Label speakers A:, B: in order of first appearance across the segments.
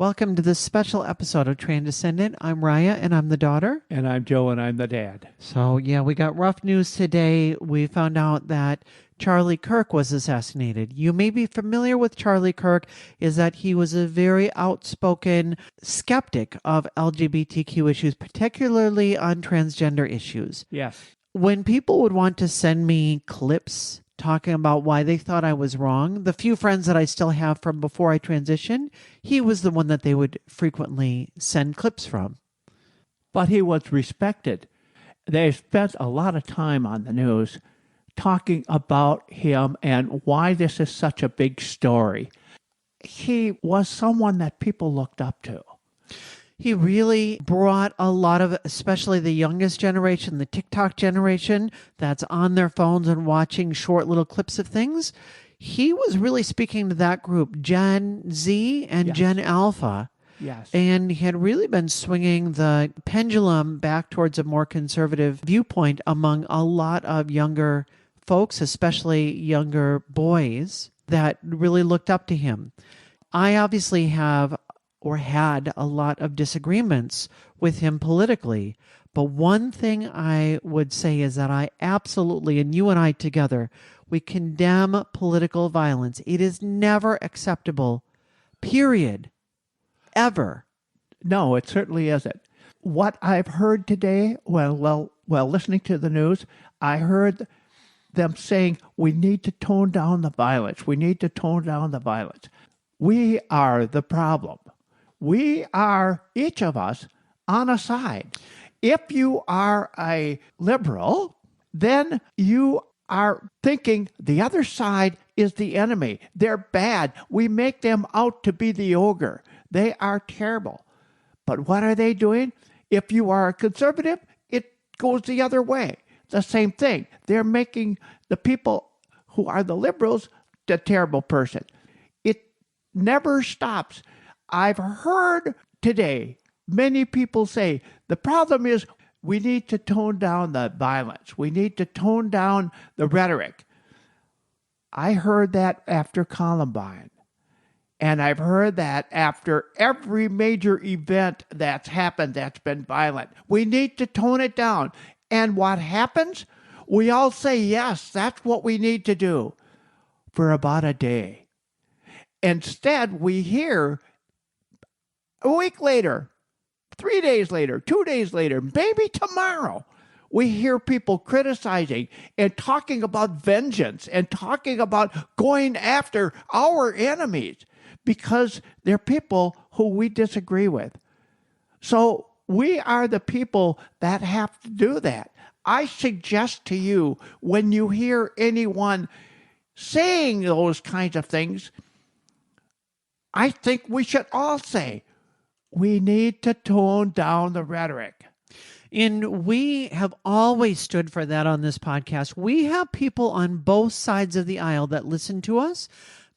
A: Welcome to this special episode of Transcendent. I'm Raya, and I'm the daughter.
B: And I'm Joe, and I'm the dad.
A: So, we got rough news today. We found out that Charlie Kirk was assassinated. You may be familiar with Charlie Kirk, is that he was a very outspoken skeptic of LGBTQ issues, particularly on transgender issues.
B: Yes.
A: When people would want to send me clips talking about why they thought I was wrong, the few friends that I still have from before I transitioned, he was the one that they would frequently send clips from.
B: But he was respected. They spent a lot of time on the news talking about him and why this is such a big story. He was someone that people looked up to.
A: He really brought a lot of, especially the youngest generation, the TikTok generation that's on their phones and watching short little clips of things. He was really speaking to that group, Gen Z and
B: Yes.
A: Gen Alpha.
B: Yes.
A: And he had really been swinging the pendulum back towards a more conservative viewpoint among a lot of younger folks, especially younger boys that really looked up to him. I obviously have or had a lot of disagreements with him politically. But one thing I would say is that I absolutely, and you and I together, we condemn political violence. It is never acceptable, period, ever.
B: No, it certainly isn't. What I've heard today, while listening to the news, I heard them saying we need to tone down the violence. We need to tone down the violence. We are the problem. We are, each of us, on a side. If you are a liberal, then you are thinking the other side is the enemy. They're bad. We make them out to be the ogre. They are terrible. But what are they doing? If you are a conservative, it goes the other way. The same thing. They're making the people who are the liberals the terrible person. It never stops. I've heard today many people say the problem is we need to tone down the violence. We need to tone down the rhetoric. I heard that after Columbine. And I've heard that after every major event that's happened that's been violent. We need to tone it down. And what happens? We all say, yes, that's what we need to do for about a day. Instead, we hear a week later, 3 days later, 2 days later, maybe tomorrow, we hear people criticizing and talking about vengeance and talking about going after our enemies because they're people who we disagree with. So we are the people that have to do that. I suggest to you, when you hear anyone saying those kinds of things, I think we should all say, we need to tone down the rhetoric.
A: And we have always stood for that on this podcast. We have people on both sides of the aisle that listen to us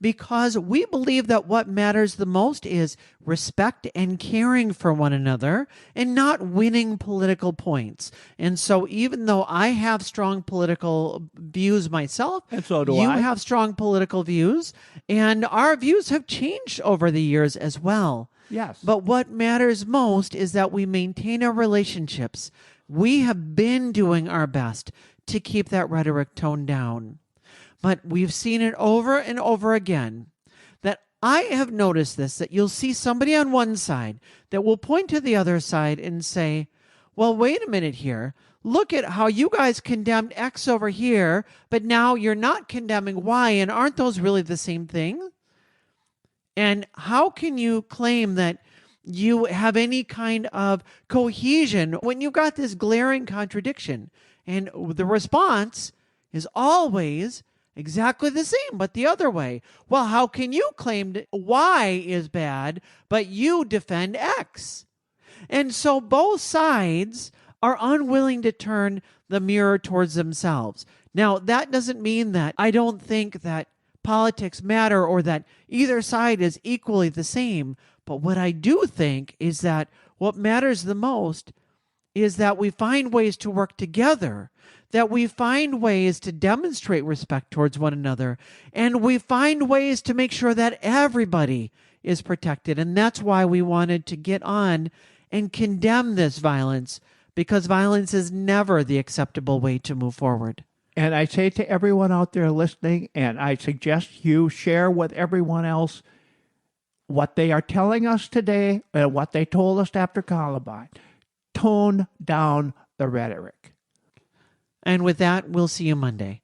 A: because we believe that what matters the most is respect and caring for one another and not winning political points. And so even though I have strong political views myself,
B: and so do
A: you
B: I.
A: have strong political views, and our views have changed over the years as well.
B: Yes.
A: But what matters most is that we maintain our relationships. We have been doing our best to keep that rhetoric toned down. But we've seen it over and over again that I have noticed this, that you'll see somebody on one side that will point to the other side and say, well, wait a minute here. Look at how you guys condemned X over here, but now you're not condemning Y, and aren't those really the same thing? And how can you claim that you have any kind of cohesion when you've got this glaring contradiction? And the response is always exactly the same, but the other way. Well, how can you claim that Y is bad, but you defend X? And so both sides are unwilling to turn the mirror towards themselves. Now, that doesn't mean that I don't think that politics matter or that either side is equally the same. But what I do think is that what matters the most is that we find ways to work together, that we find ways to demonstrate respect towards one another, and we find ways to make sure that everybody is protected. And that's why we wanted to get on and condemn this violence, because violence is never the acceptable way to move forward.
B: And I say to everyone out there listening, and I suggest you share with everyone else what they are telling us today and what they told us after Columbine. Tone down the rhetoric.
A: And with that, we'll see you Monday.